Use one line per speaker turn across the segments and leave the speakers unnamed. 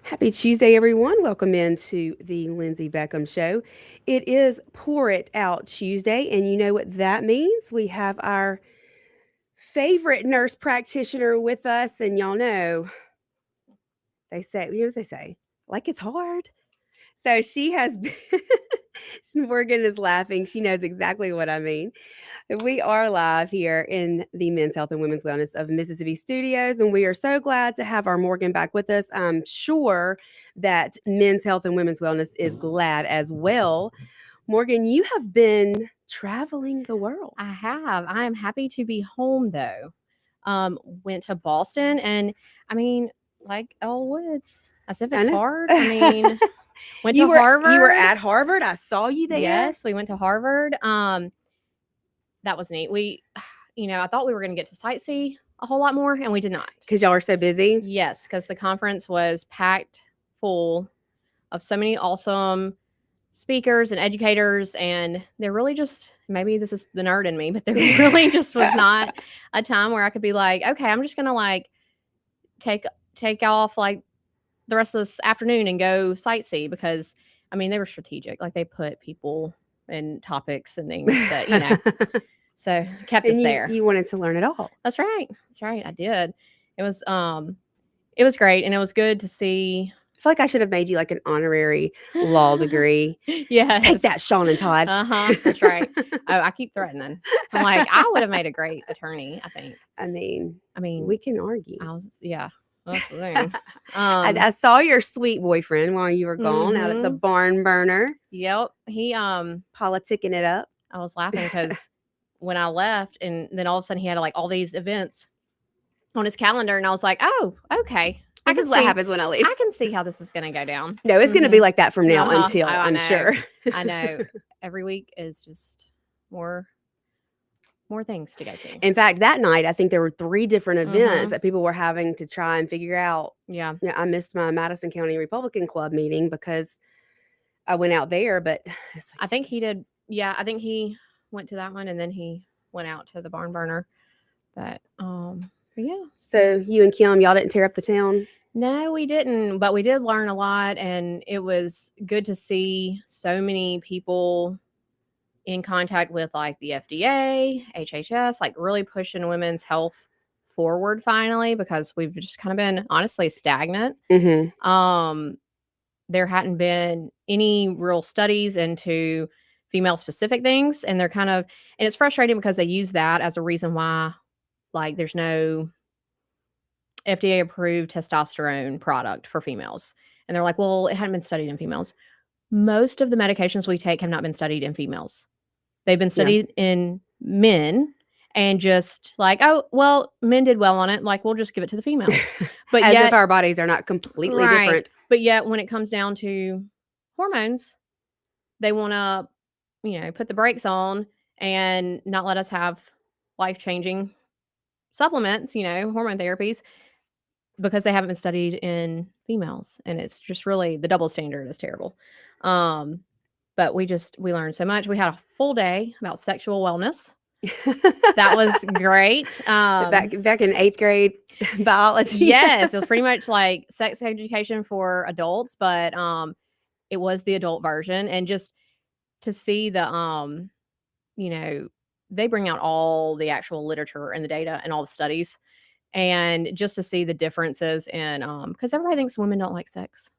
Happy Tuesday, everyone. Welcome into the Lindsay Beckham Show. It is Pour It Out Tuesday, and you know what that means? We have our favorite nurse practitioner with us, and y'all know they say, you know what they say? Like it's hard. So she has been, Morgan is laughing. She knows exactly what I mean. We are live here in the Men's Health and Women's Wellness of Mississippi Studios, and we are so glad to have our Morgan back with us. I'm sure that Men's Health and Women's Wellness is glad as well. Morgan, you have been traveling the world.
I have. I am happy to be home though. Went to Boston and I mean, like Elle Woods, as if
I
it's
know.
hard. I mean, went
You
to
were
Harvard.
at Harvard. I saw you there.
Yes, we went to Harvard. That was neat. I thought we were going to get to sightsee a whole lot more, and we did not.
Because y'all are so busy.
Yes, because the conference was packed full of so many awesome speakers and educators, and they're really just, maybe this is the nerd in me, but there really just was not a time where I could be like, okay, I'm just gonna like take off like the rest of this afternoon and go sightsee, because I mean they were strategic, like they put people and topics and things that so kept us there.
You wanted to learn it all.
That's right, I did. It was great, and it was good to see.
I feel like I should have made you like an honorary law degree.
Yeah,
take that, Sean and Todd.
That's right. I keep threatening. I'm like, I would have made a great attorney, I think.
I mean,
we
we can argue.
That's the thing.
I saw your sweet boyfriend while you were gone out at the barn burner.
Yep, he
politicking it up.
I was laughing because when I left, and then all of a sudden he had like all these events on his calendar, and I was like, oh, okay.
This is what happens when I leave.
I can see how this is going to go down.
No, it's going to be like that from now until I'm sure.
I know. Every week is just more things to go to.
In fact, that night, I think there were 3 different events that people were having to try and figure out.
Yeah.
I missed my Madison County Republican Club meeting because I went out there, but
I think he did. Yeah, I think he went to that one, and then he went out to the barn burner. But yeah.
So you and Kim, y'all didn't tear up the town?
No, we didn't, but we did learn a lot, and it was good to see so many people in contact with like the FDA, HHS, like really pushing women's health forward finally, because we've just kind of been honestly stagnant. There hadn't been any real studies into female specific things, and and it's frustrating because they use that as a reason why like there's no FDA approved testosterone product for females. And they're like, well, it hadn't been studied in females. Most of the medications we take have not been studied in females. They've been studied in men, and just like, oh, well, men did well on it. Like, we'll just give it to the females. But
as if our bodies are not completely different.
But yet when it comes down to hormones, they want to, put the brakes on and not let us have life-changing supplements, hormone therapies, because they haven't been studied in females. And it's just really, the double standard is terrible. But we learned so much. We had a full day about sexual wellness. That was great.
Back in 8th grade biology.
Yes, it was pretty much like sex education for adults, but it was the adult version. And just to see the they bring out all the actual literature and the data and all the studies, and just to see the differences in because everybody thinks women don't like sex.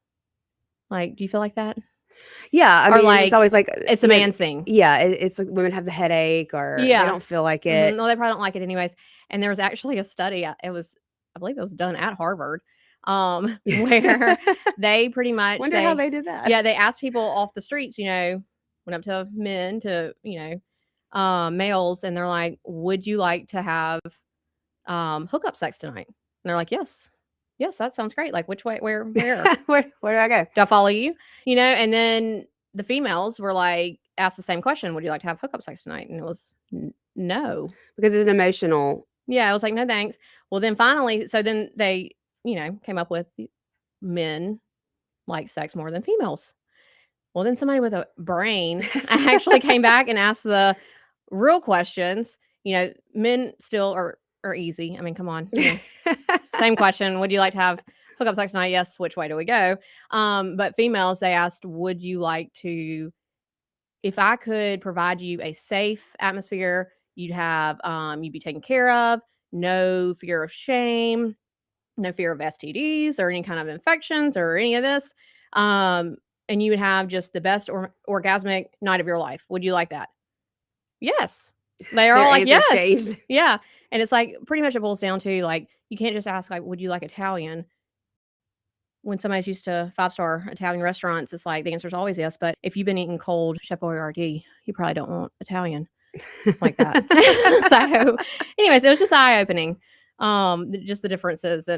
Like, do you feel like that?
Yeah, I mean, like, it's always like
it's a man's thing.
Yeah, it's like women have the headache, or they don't feel like it.
No, they probably don't like it anyways. And there was actually a study. I believe it was done at Harvard, where they pretty much
wonder how they did that.
Yeah, they asked people off the streets. Went up to men, to males, and they're like, "Would you like to have hookup sex tonight?" And they're like, "Yes." Yes, that sounds great. Like, which way, where
where do I go?
Do I follow you? And then the females were like, asked the same question. Would you like to have hookup sex tonight? And it was no.
Because it's an emotional.
Yeah, I was like, no, thanks. Well, then finally, so then they, came up with men like sex more than females. Well, then somebody with a brain actually came back and asked the real questions. Men still are easy. I mean, come on. Same question. Would you like to have hook up sex night, yes, which way do we go? But females, they asked, would you like to, if I could provide you a safe atmosphere, you'd have, you'd be taken care of, no fear of shame, no fear of STDs or any kind of infections or any of this. And you would have just the best orgasmic night of your life. Would you like that? Yes. They are
Their
all like,
answers
yes.
changed.
Yeah. And it's like, pretty much it boils down to like, you can't just ask, like, would you like Italian? When somebody's used to 5-star Italian restaurants, it's like the answer is always yes. But if you've been eating cold Chef Boyardee, you probably don't want Italian like that. So, anyways, it was just eye opening. Just the differences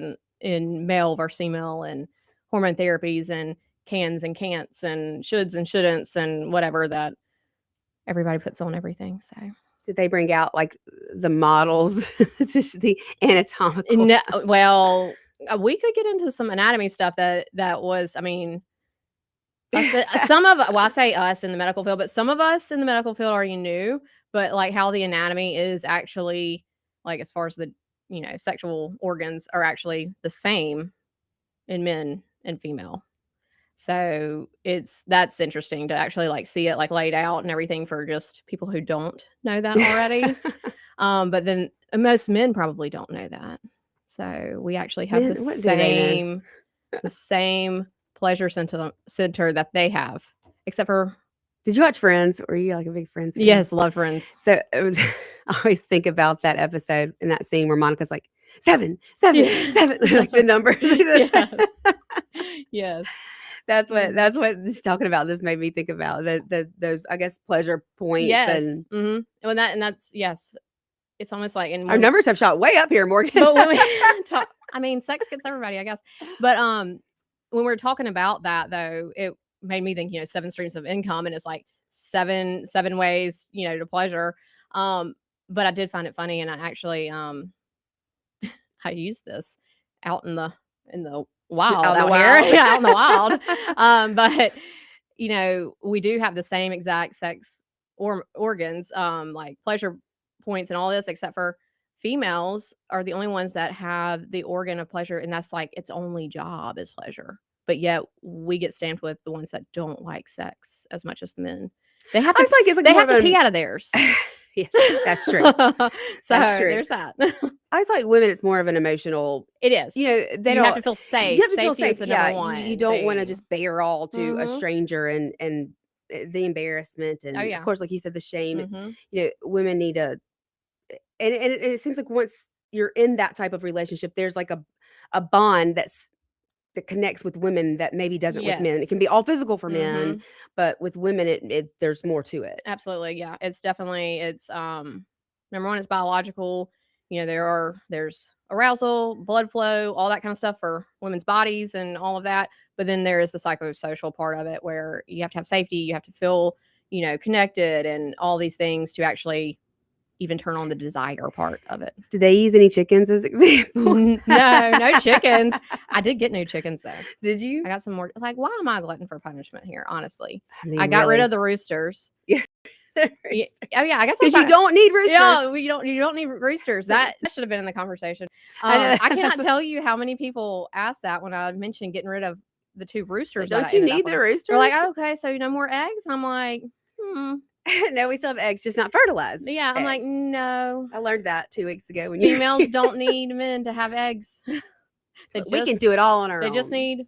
in male versus female and hormone therapies and cans and can'ts and shoulds and shouldn'ts and whatever that everybody puts on everything. So,
Did they bring out like the models, just the anatomical?
no, well, we could get into some anatomy stuff that was, I mean, some of, well, I say us in the medical field, but some of us in the medical field already knew, but like how the anatomy is actually, like, as far as the, sexual organs are actually the same in men and female. So that's interesting to actually like see it like laid out and everything for just people who don't know that already. But then most men probably don't know that. So we actually have
Men, what do they know?
the same pleasure center that they have, except for,
Did you watch Friends? Were you like a big Friends fan?
yes, love Friends.
So I always think about that episode in that scene where Monica's like, 7, 7,
Yeah.
7, like the numbers.
Yes. Yes.
That's what she's talking about. This made me think about those, I guess, pleasure points.
Yes.
And
Well, that's, yes. It's almost like, and
our numbers have shot way up here, Morgan.
but when we talk, I mean, sex gets everybody, I guess. But when we're talking about that, though, it made me think, 7 streams of income, and it's like seven ways, to pleasure. But I did find it funny, and I actually I used this out in the wild
Out in the
out here.
wild.
Yeah, out in the wild. But we do have the same exact sex organs, like pleasure points and all this, except for females are the only ones that have the organ of pleasure, and that's like its only job is pleasure. But yet we get stamped with the ones that don't like sex as much as the men. They have
I
to.
was like, it's like
They
more
have
of
to
a-
pee out of theirs.
Yeah, that's true.
So
That's true.
there's that.
I was like, women, it's more of an emotional.
It is.
They
You
don't
have to feel safe.
You have to feel
Safety is
safe.
the
Yeah,
number one
you don't want to
thing.
just bare all to a
Mhm.
stranger and the embarrassment and
Oh, yeah.
of course, like you said, the shame.
Mhm.
It's women need to, and it seems like once you're in that type of relationship, there's like a bond that connects with women that maybe doesn't with men. It
Yes.
can be all physical for men,
Mhm.
but with women, it there's more to it.
Absolutely. Yeah. It's definitely, it's number one, it's biological. There's arousal, blood flow, all that kind of stuff for women's bodies and all of that. But then there is the psychosocial part of it where you have to have safety, you have to feel, connected and all these things to actually even turn on the desire part of it.
Did they use any chickens as examples?
No chickens. I did get new chickens though.
Did you?
I got some more. Like, why am I glutton for punishment here? Honestly,
mean,
I got rid
really.
of the roosters.
Because
Oh yeah, I guess
you don't need roosters.
Yeah, you don't need roosters. That should have been in the conversation.
I know,
I cannot
that's-
tell you how many people asked that when I mentioned getting rid of the 2 roosters. that
Don't
I
you
ended up
need
with.
the roosters?
They're like, oh, okay, so no more eggs, and I'm like,
No, we still have eggs, just not fertilized.
yeah. I'm like,
eggs.
no,
I learned that 2 weeks ago when you
females don't need men to have eggs.
we can do it all on our
They
own.
just need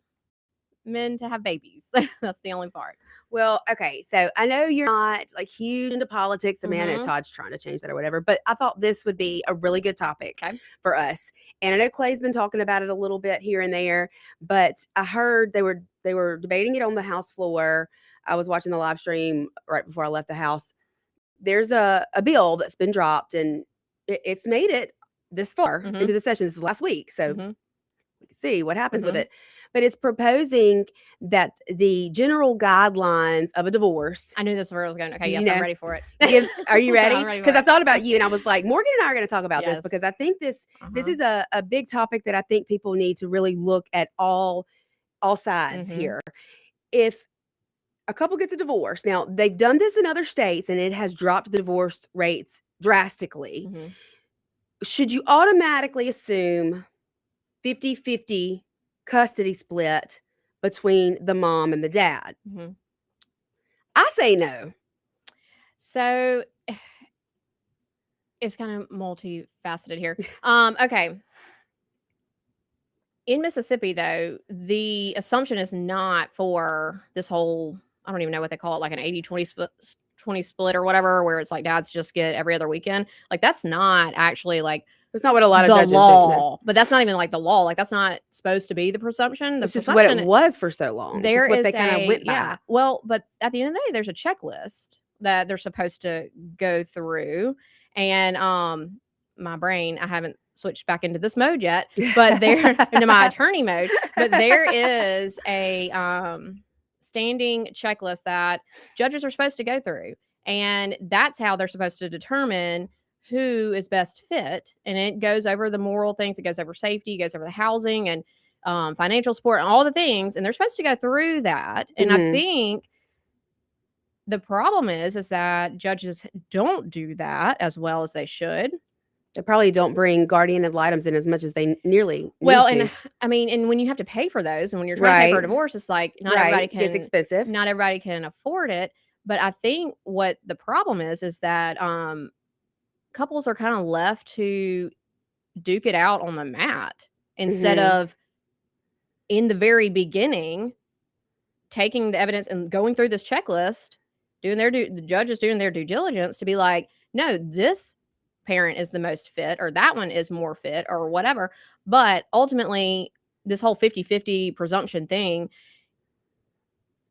men to have babies. That's the only part.
Well, okay, so I know you're not like huge into politics. Amanda
Mhm.
Todd's trying to change that or whatever, but I thought this would be a really good topic
Okay.
for us. And I know Clay's been talking about it a little bit here and there, but I heard they were debating it on the House floor. I was watching the live stream right before I left the house. There's a bill that's been dropped, and it's made it this far
Mhm.
into the session. This is last week, so
Mhm.
we can see what happens with
Mhm.
it. But it's proposing that the general guidelines of a divorce
I knew this was where I was going. Okay,
You
yes,
know,
I'm ready for it.
gives. Are you ready?
I'm ready for
Because I
it.
thought about you, and I was like, Morgan and I are going to talk about this
Yes.
because I think this
Uh-huh.
is a big topic that I think people need to really look at all sides
Mhm.
here. If a couple gets a divorce, now they've done this in other states, and it has dropped the divorce rates drastically.
Mhm.
Should you automatically assume 50-50 custody split between the mom and the dad.
Mhm.
I say no.
So it's kind of multifaceted here. Okay. In Mississippi, though, the assumption is not for this whole, I don't even know what they call it, like an 80-20 split or whatever, where it's like dads just get every other weekend. Like, that's not actually like
That's not what a lot of
the
judges do. No.
law, but that's not even like the law. Like, that's not supposed to be the presumption. The
It's just what it
presumption,
was for so long. It's
there
just what
is
they kind of went by.
yeah. Well, but at the end of the day, there's a checklist that they're supposed to go through. And my brain, I haven't switched back into this mode yet, but there into my attorney mode. But there is a standing checklist that judges are supposed to go through. And that's how they're supposed to determine who is best fit. And it goes over the moral things, it goes over safety, it goes over the housing and financial support and all the things. And they're supposed to go through that. And I
Mhm.
think the problem is that judges don't do that as well as they should.
They probably don't bring guardian ad litem in as much as they nearly
Well,
need
and
to.
I mean, and when you have to pay for those, and when you're trying to pay for a
Right.
divorce, it's like not everybody
Right. It's
can.
expensive.
Not everybody can afford it. But I think what the problem is that couples are kind of left to duke it out on the mat instead
Mhm.
of in the very beginning taking the evidence and going through this checklist, doing the judges doing their due diligence to be like, no, this parent is the most fit or that one is more fit or whatever. But ultimately, this whole 50-50 presumption thing,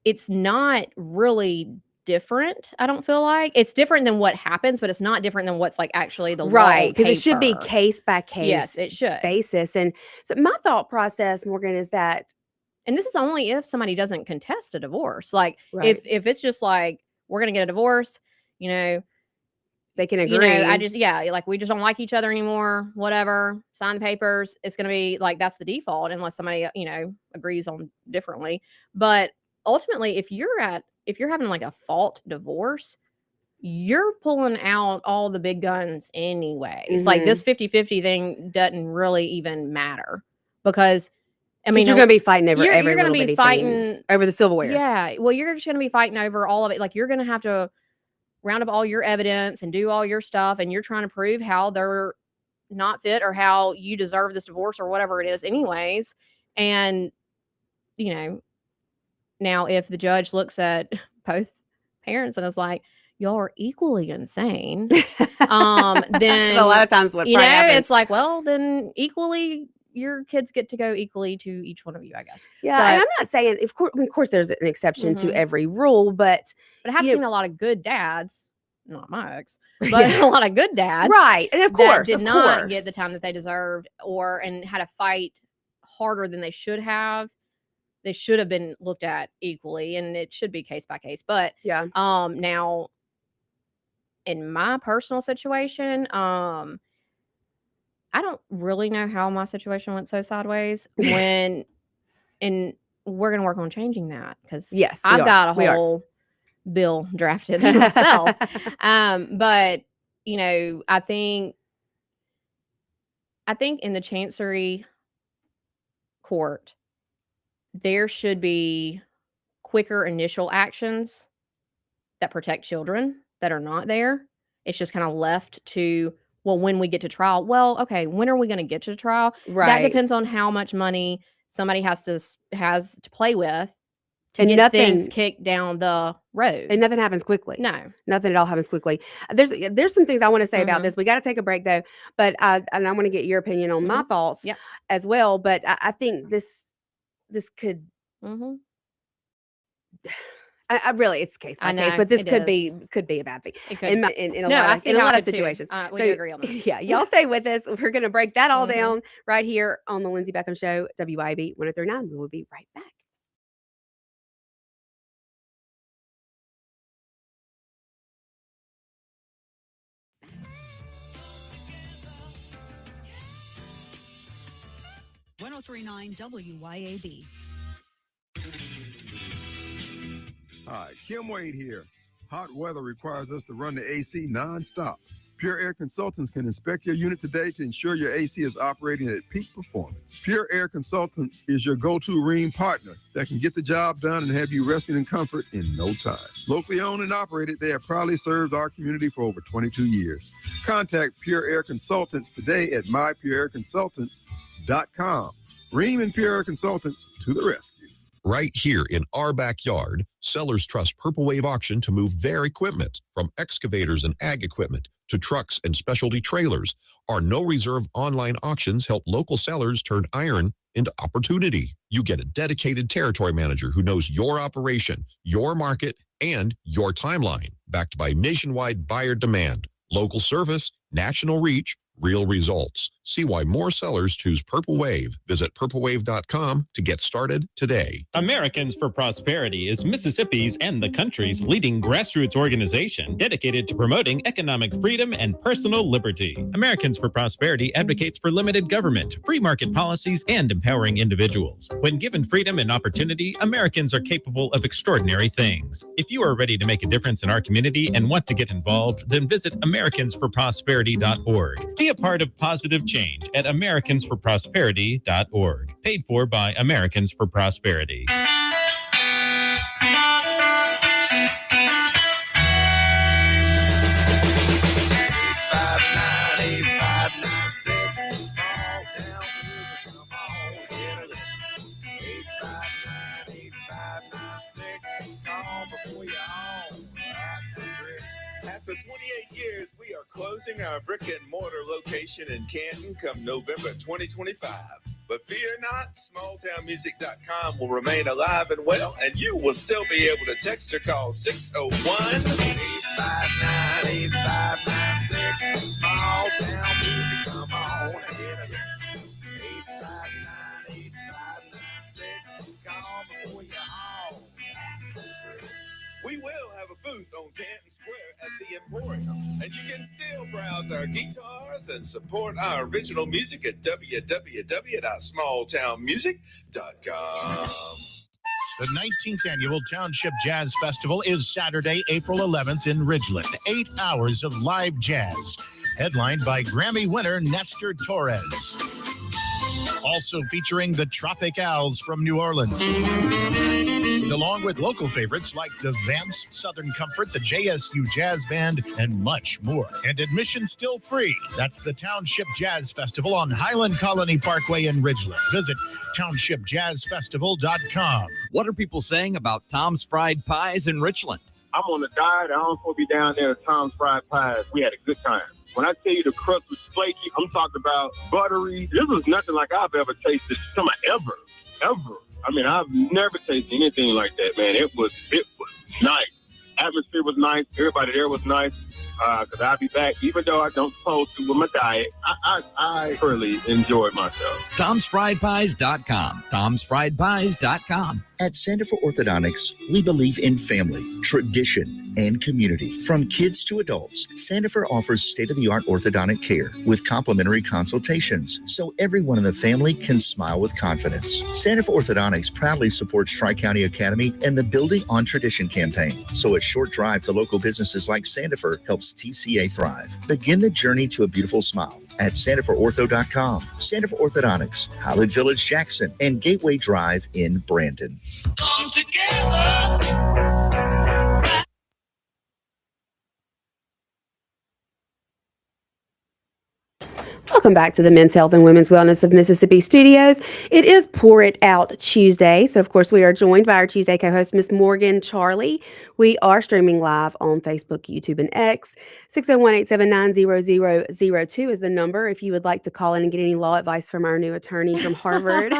it's not really different. I don't feel like it's different than what happens, but it's not different than what's like actually the law
Right.
on
Because it should be
paper.
case by
Yes,
case
it should.
basis. And so my thought process, Morgan, is that
And this is only if somebody doesn't contest a divorce. Like
right,
if it's just like we're gonna get a divorce, you know,
they can
you know, I
agree.
just like we just don't like each other anymore, whatever, sign the papers. It's gonna be like that's the default unless somebody, agrees on differently. But ultimately, if you're having like a fault divorce, you're pulling out all the big guns anyways. Like
Mhm.
this 50-50 thing doesn't really even matter because I
'Cause
mean
you're gonna be fighting over
you're
every
gonna
little
be
bitty thing,
fighting.
over the silverware.
Yeah, well, you're just gonna be fighting over all of it. Like, you're gonna have to round up all your evidence and do all your stuff, and you're trying to prove how they're not fit or how you deserve this divorce or whatever it is anyways. And, you know, now if the judge looks at both parents and is like, "Y'all are equally insane," then,
A lot of times what probably happens.
it's like, well, then equally your kids get to go equally to each one of you, I guess.
Yeah, and
But
I'm not saying of course there's an exception to
Mhm.
every rule, but
But I have
you
seen
know
a lot of good dads, not my ex, but
yeah.
a lot of good dads
Right, and of
that
course,
did
of
not get the
course.
time that they deserved and had to fight harder than they should have. They should have been looked at equally, and it should be case by case. But
Yeah.
now in my personal situation, I don't really know how my situation went so sideways when and we're gonna work on changing that because
Yes, we
I've
are,
got a
we are.
whole bill drafted myself. But I think in the Chancery court, there should be quicker initial actions that protect children that are not there. It's just kind of left to, well, when we get to trial, well, okay, when are we going to get to trial? That
Right.
depends on how much money somebody has to play with to
And
get things
nothing
kicked down the road.
and nothing happens quickly.
No.
Nothing at all happens quickly. There's some things I wanna say about
Mhm.
this. We gotta take a break though, but, and I wanna get your opinion on my
Mhm.
thoughts
Yep.
as well, but I think this could
Mhm.
I really it's case
I
by case,
know,
but this
it
could
is.
be a bad thing
It could be.
in a
No,
lot
I
of
see how it could too.
situations.
We
So
do agree on that.
yeah, y'all stay with us. We're gonna break that all
Mhm.
down right here on the Lindsay Beckham Show, WIB 103.9. We will be right back.
WYAB.
Hi, Kim Wade here. Hot weather requires us to run the AC nonstop.
Pure Air Consultants can inspect your unit today to ensure your AC is operating at peak performance. Pure Air Consultants is your go-to Rheem partner that can get the job done and have you resting in comfort in no time. Locally owned and operated, they have proudly served our community for over 22 years. Contact Pure Air Consultants today at mypureairconsultants.com. Rheem and Pure Air Consultants to the rescue.
Right here in our backyard, sellers trust Purple Wave Auction to move their equipment, from excavators and ag equipment to trucks and specialty trailers. Our no reserve online auctions help local sellers turn iron into opportunity. You get a dedicated territory manager who knows your operation, your market, and your timeline, backed by nationwide buyer demand, local service, national reach, real results. See why more sellers choose Purple Wave. Visit purplewave.com to get started today.
Americans for Prosperity is Mississippi's and the country's leading grassroots organization dedicated to promoting economic freedom and personal liberty. Americans for Prosperity advocates for limited government, free market policies, and empowering individuals. When given freedom and opportunity, Americans are capable of extraordinary things. If you are ready to make a difference in our community and want to get involved, then visit americansforprosperity.org. Be a part of positive change at americansforprosperity.org. Paid for by Americans for Prosperity.
After 28 years, we are closing our brick and mortar location in Canton come November 2025. But fear not, smalltownmusic.com will remain alive and well, and you will still be able to text or call 601-859-8596. Small Town Music, come on and get it. 859-8596. Call before you're home. We will have a booth on Canton Square at the Emporium, and you can still browse our guitars and support our original music at www.smalltownmusic.com.
The 19th Annual Township Jazz Festival is Saturday, April 11th in Ridgeland. 8 hours of live jazz, headlined by Grammy winner Nestor Torres. Also featuring the Tropicals from New Orleans, along with local favorites like the Vamps, Southern Comfort, the JSU Jazz Band, and much more. And admission still free. That's the Township Jazz Festival on Highland Colony Parkway in Ridgeland. Visit townshipjazzfestival.com.
What are people saying about Tom's Fried Pies in Richland?
I'm on a diet. I don't want to be down there at Tom's Fried Pies. We had a good time. When I tell you the crust was flaky, I'm talking about buttery. This was nothing like I've ever tasted. Ever. I mean, I've never tasted anything like that, man. It was nice. Atmosphere was nice. Everybody there was nice. Because I'll be back, even though I don't supposed to with my diet. I thoroughly enjoyed myself.
Tom'sFriedPies.com. Tom'sFriedPies.com.
At Center for Orthodontics, we believe in family, tradition, and community. From kids to adults, Sandifer offers state-of-the-art orthodontic care with complimentary consultations, so everyone in the family can smile with confidence. Sandifer Orthodontics proudly supports Tri-County Academy and the Building on Tradition campaign, so a short drive to local businesses like Sandifer helps TCA thrive. Begin the journey to a beautiful smile at SandiferOrtho.com. Sandifer Orthodontics, Highland Village, Jackson, and Gateway Drive in Brandon.
Come together.
Welcome back to the Men's Health and Women's Wellness of Mississippi Studios. It is Pour It Out Tuesday. So, of course, we are joined by our Tuesday co-host, Miss Morgan Charlie. We are streaming live on Facebook, YouTube, and X. 601-879-0002 is the number if you would like to call in and get any law advice from our new attorney from Harvard.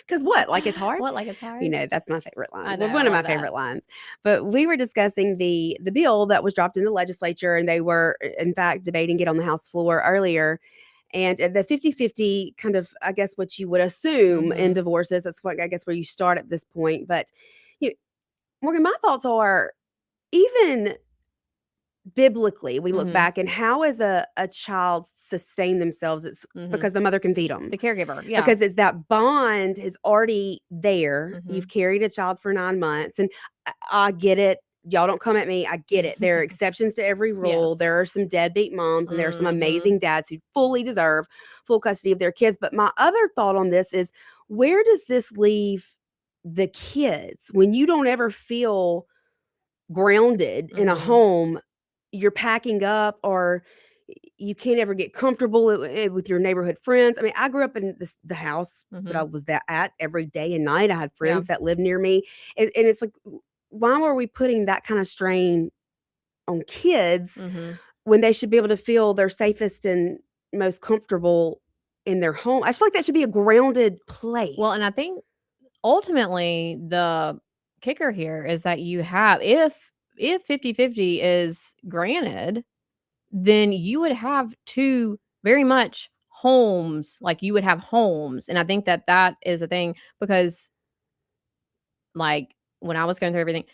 Because what? Like it's hard?
What, like it's hard?
You know, that's my favorite line.
I know,
One of
I
my
love that.
favorite lines. But we were discussing the bill that was dropped in the legislature, and they were, in fact, debating it on the House floor earlier. And the 50-50 kind of, I guess, what you would assume in divorces, that's what I guess where you start at this point. But Morgan, my thoughts are, even biblically, we look back and how is a child sustain themselves? It's because the mother can feed them.
The caregiver, yeah.
Because it's that bond is already there. You've carried a child for 9 months. And I get it. y'all don't come at me. I get it. There are exceptions to every rule.
Yes.
There are some deadbeat moms and there are some
Mhm.
amazing dads who fully deserve full custody of their kids. But my other thought on this is, where does this leave the kids when you don't ever feel grounded in a
Mhm.
home? You're packing up, or you can't ever get comfortable with your neighborhood friends. I mean, I grew up in the house that I
Mhm.
was at every day and night. I had
Yeah.
friends that lived near me, and it's like, why were we putting that kind of strain on kids
Mhm.
when they should be able to feel their safest and most comfortable in their home? I just feel like that should be a grounded place.
Well, and I think ultimately the kicker here is that you have, if 50-50 is granted, then you would have two very much homes. Like, you would have homes, and I think that that is a thing because, like, when I was going through everything,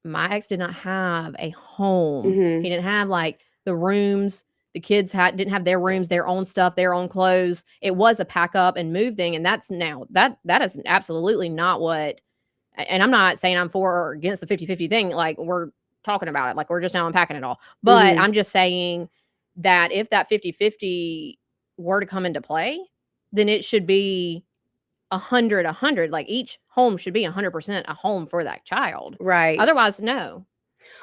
my ex did not have a home.
Mhm.
He didn't have, like, the rooms. The kids didn't have their rooms, their own stuff, their own clothes. It was a pack up and move thing, and that's now that is absolutely not what. And I'm not saying I'm for or against the 50-50 thing. Like, we're talking about it, like, we're just now unpacking it all. But
Mhm.
I'm just saying that if that 50-50 were to come into play, then it should be 100. Like, each home should be 100% a home for that child.
Right.
Otherwise, no.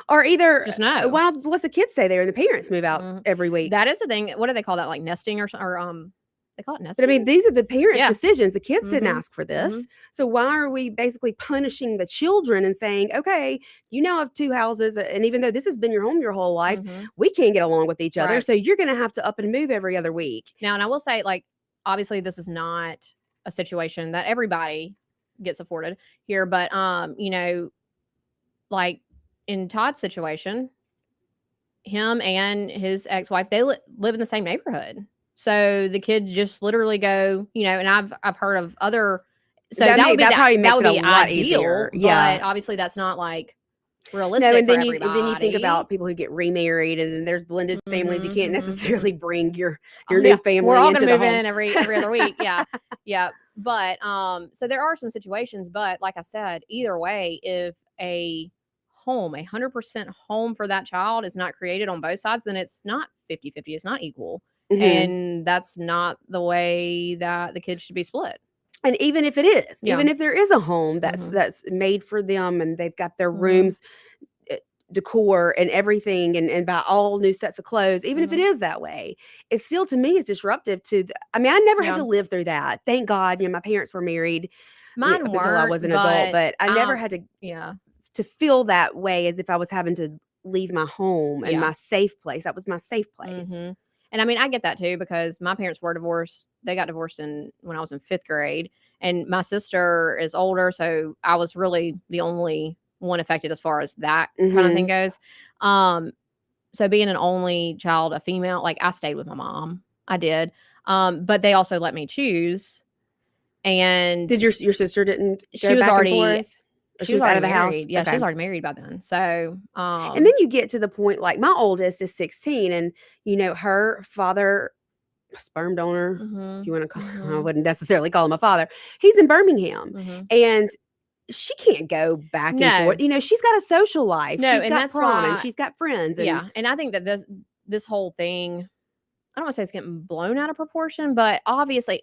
Or either
Just no.
why not let the kids stay there and the parents move out
Mhm.
every week?
That is a thing. What do they call that? Like nesting or they call it
But I mean,
nesting?
these are the parents'
Yeah.
decisions. The kids didn't
Mhm.
ask for this.
Mhm.
So why are we basically punishing the children and saying, okay, you now have two houses, and even though this has been your home your whole life,
Mhm.
we can't get along with each other.
Right.
So you're going to have to up and move every other week.
Now, and I will say, like, obviously this is not a situation that everybody gets afforded here, but like in Todd's situation, him and his ex-wife, they live in the same neighborhood. So the kids just literally go, and I've heard of other. So that would be
that probably
that
makes
would
it a
be
lot
ideal,
easier.
but
Yeah.
obviously that's not like
No,
realistic
and
for
then you think
everybody.
about people who get remarried, and then there's blended families. You
Mhm,
can't
mhm,
necessarily
mhm.
bring your
Oh,
new
yeah.
family
We're all
into
gonna
the
move
home.
in every other week. Yeah. Yeah. But so there are some situations, but like I said, either way, if a home, 100% home for that child is not created on both sides, then it's not 50-50. It's not equal.
Mhm.
And that's not the way that the kids should be split.
And even if it is,
Yeah.
even if there is a home
Mhm.
that's made for them and they've got their
Mhm.
rooms, decor and everything, and buy all new sets of clothes, even if it
Mhm.
is that way, it still to me is disruptive to I mean, I never had
Yeah.
to live through that. Thank God, my parents were married
Mine
up until I was
weren't,
an adult,
but
but I never had
yeah.
to feel that way as if I was having to leave my home and
Yeah.
my safe place. That was my safe place.
Mhm. And I mean, I get that too because my parents were divorced. They got divorced when I was in 5th grade, and my sister is older, so I was really the only one affected as far as that kind of thing
Mhm.
goes. So being an only child, a female, like, I stayed with my mom. I did. But they also let me choose, and
Did your sister didn't
she
go
was
back and
already
forth? Or
she
she
was
was out
already
of the house?
married. Yeah, she
Okay.
was already married by then. So,
And then you get to the point, like my oldest is 16, and her father, sperm donor, if
Mhm.
you want to call I
Mhm.
wouldn't necessarily call him a father. He's in Birmingham,
Mhm.
and she can't go back and forth.
No.
She's got a social life.
No,
She's
and
got
that's
prom and
why
she's got friends, and
yeah, and I think that this whole thing, I don't wanna say it's getting blown out of proportion, but obviously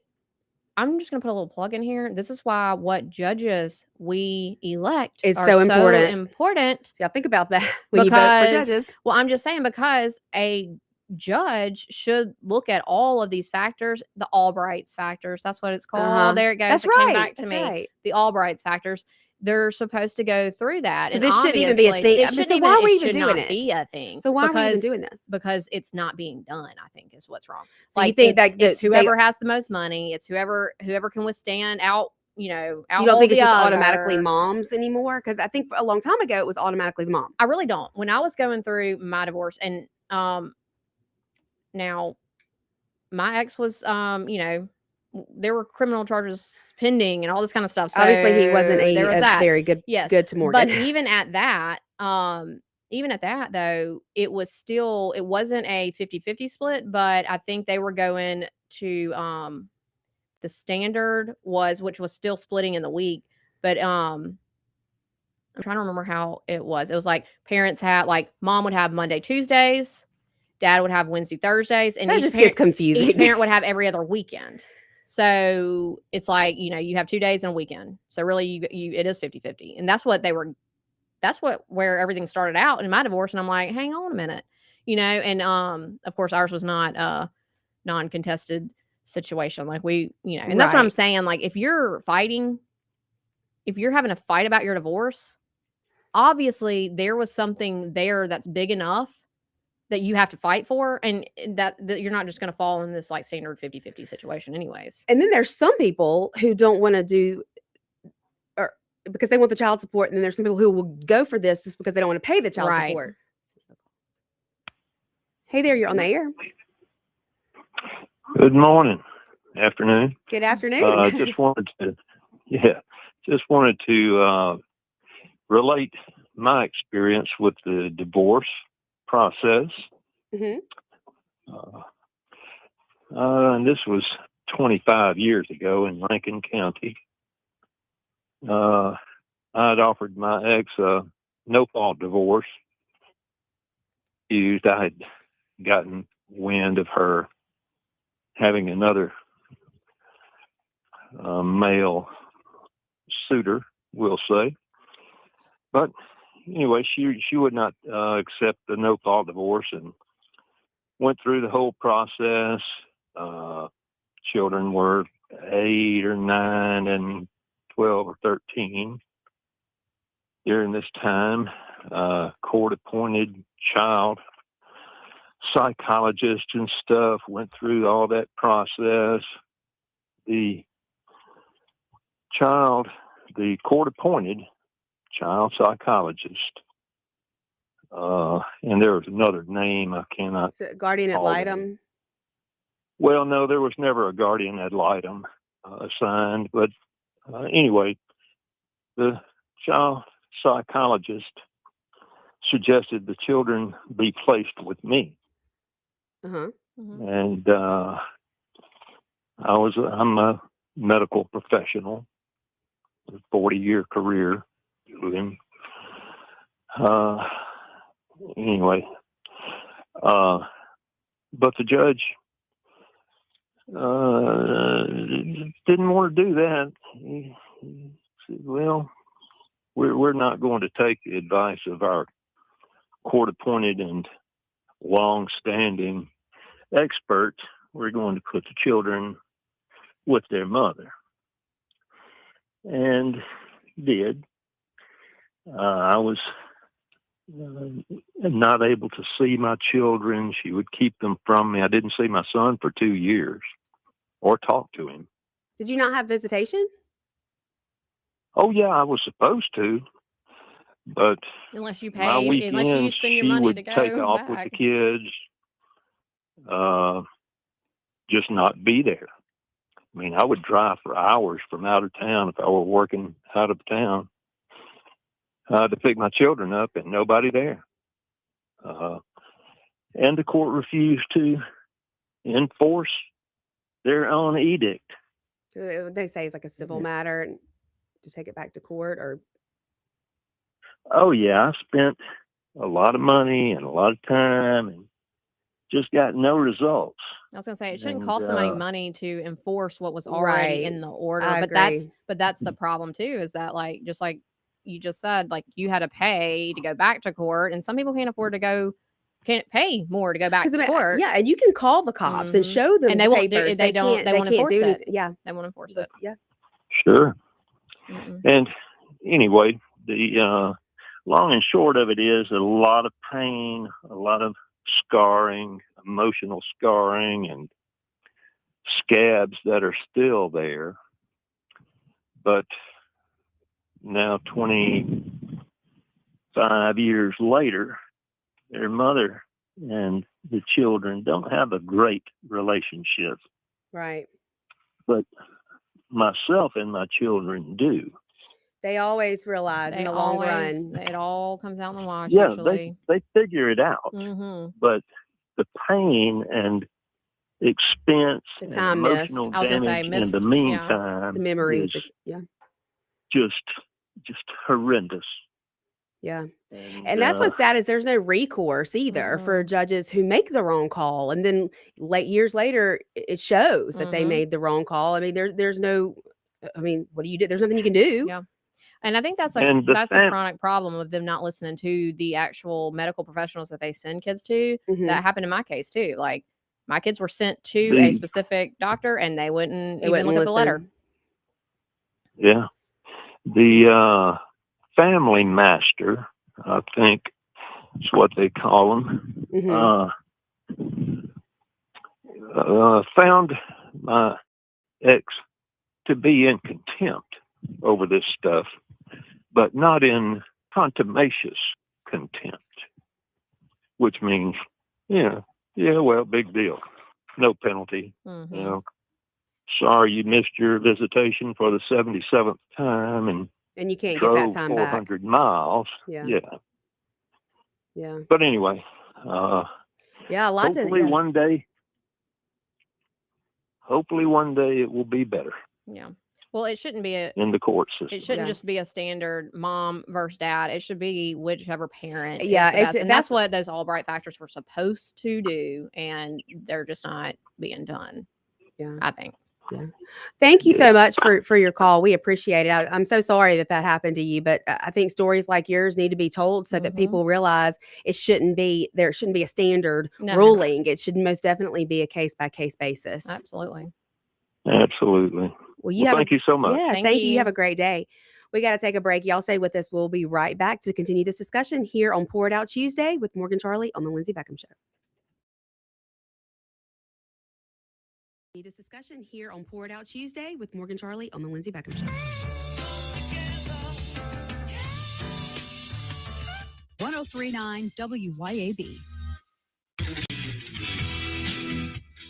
I'm just gonna put a little plug in here. This is why what judges we elect
it's
are
so
so
important.
important
So y'all think about that when you vote for
because
judges.
well, I'm just saying because a judge should look at all of these factors, the Albrights factors. That's what it's called. There it goes.
That's
It came
right.
back to
That's
me.
right.
The Albrights factors. They're supposed to go through that.
So
And
this shouldn't even be a
obviously,
thing.
it
I mean,
shouldn't
so
even
why are we
it
even
should
doing
not
it?
be a thing.
So why are we even doing this?
Because it's not being done, I think is what's wrong.
So you
Like
think that
it's
they
whoever has the most money, it's whoever can withstand
you don't
outhold
think it's
the
just automatically
other.
moms anymore? Because I think for a long time ago it was automatically the mom.
I really don't. When I was going through my divorce and now my ex was there were criminal charges pending and all this kind of stuff. So
Obviously, he wasn't
there was
a
that.
very good
Yes.
good to Morgan.
But even at that though, it wasn't a 50-50 split, but I think they were going to the standard was, which was still splitting in the week, but I'm trying to remember how it was. It was like parents had, like, mom would have Monday, Tuesdays, dad would have Wednesday, Thursdays, and
That just gets confusing.
each parent would have every other weekend. So it's like, you have 2 days and a weekend. So really you it is 50-50. And that's where everything started out in my divorce. And I'm like, hang on a minute, and of course ours was not a non-contested situation. Like and that's what I'm
Right.
saying. Like if you're having a fight about your divorce, obviously there was something there that's big enough that you have to fight for, and that you're not just going to fall in this like standard 50-50 situation anyways.
And then there's some people who don't want to do, or because they want the child support, and then there's some people who will go for this just because they don't want to pay the child
Right.
support. Hey there, you're on the air.
Good morning, afternoon.
Good afternoon.
Just wanted to relate my experience with the divorce process.
Mhm.
And this was 25 years ago in Rankin County. I'd offered my ex a no-fault divorce. I had gotten wind of her having another male suitor, we'll say. But anyway, she would not accept the no-fault divorce and went through the whole process. Children were 8 or 9 and 12 or 13. During this time, court-appointed child psychologist and stuff went through all that process. The court-appointed child psychologist, and there was another name I cannot.
Is it guardian ad
call them.
litem?
Well, no, there was never a guardian ad litem assigned, but anyway, the child psychologist suggested the children be placed with me.
Uh-huh.
Mhm.
And I'm a medical professional, a 40-year career doing. Anyway, but the judge didn't want to do that. He said, "Well, we're not going to take the advice of our court-appointed and long-standing expert. We're going to put the children with their mother." And did. I was not able to see my children. She would keep them from me. I didn't see my son for 2 years or talk to him.
Did you not have visitation?
Oh, yeah, I was supposed to. But
Unless you
my
pay, unless you
weekends,
spend your
she
money
would
to
take
go
off with the
back.
kids, just not be there. I mean, I would drive for hours from out of town if I were working out of town to pick my children up, and nobody there. And the court refused to enforce their own edict.
They say it's like a civil matter and just take it back to court, or
Oh, yeah, I spent a lot of money and a lot of time and just got no results.
I was gonna say it shouldn't
And
cost somebody money to enforce what was already
right.
in the order,
I
but
agree.
that's the problem too, is that like just like you just said, like you had to pay to go back to court, and some people can't pay more to go back to court.
Yeah, and you can call the cops and
Mhm.
show them
And
the
they won't do
papers.
they don't
can't.
they
They
won't
can't
enforce
do
it.
anything. Yeah,
They won't enforce it.
yeah.
Sure.
Mm-mm.
And anyway, the long and short of it is a lot of pain, a lot of scarring, emotional scarring, and scabs that are still there. But now, 25 years later, their mother and the children don't have a great relationship,
Right.
but myself and my children do.
They always realize in
They
the long
always
run.
it all comes out in the wash
Yeah,
usually.
they figure it out,
Mm-hmm.
but the pain and expense
The
and
time missed.
emotional
I was gonna say
damage in
missed,
the
yeah.
meantime
The memories.
is
Yeah.
just horrendous.
Yeah. And that's what's sad is there's no recourse either for judges who make the wrong call. And then years later, it shows that they made the wrong call. I mean, there's no, I mean, what do you do? There's nothing you can do.
Yeah. And I think that's
And
a chronic problem of them not listening to the actual medical professionals that they send kids to.
Mhm.
That happened in my case too. Like my kids were sent to a specific doctor and they wouldn't even look at the letter.
Yeah. The family master, I think is what they call them,
Mhm.
found my ex to be in contempt over this stuff, but not in contumacious contempt, which means, yeah, well, big deal. No penalty.
Mhm.
You know, sorry you missed your visitation for the 77th time and
And you can't get that
drove
time back.
400 miles.
Yeah. Yeah.
But anyway,
Yeah. A lot to,
hopefully
yeah.
one day it will be better
Yeah. Well, it shouldn't be
in the court system.
it shouldn't
Yeah.
just be a standard mom versus dad. It should be whichever parent is
Yeah,
the
it's-
best. And that's
that's-
what those Albright factors were supposed to do. And they're just not being done,
Yeah.
I think.
Yeah. Thank you so much for your call. We appreciate it. I'm so sorry that happened to you, but I think stories like yours need to be told so that
Mhm.
people realize there shouldn't be a standard
No.
ruling. It should most definitely be a case by case basis.
Absolutely.
Absolutely.
Well, you
Well,
have
thank you so much.
Yes,
Thank
thank you. You
you.
have a great day. We got to take a break. Y'all stay with us. We'll be right back to continue this discussion here on Pour It Out Tuesday with Morgan Charlie on the Lindsay Beckham Show. This discussion here on Pour It Out Tuesday with Morgan Charlie on the Lindsay Beckham Show.
1039 WYAB.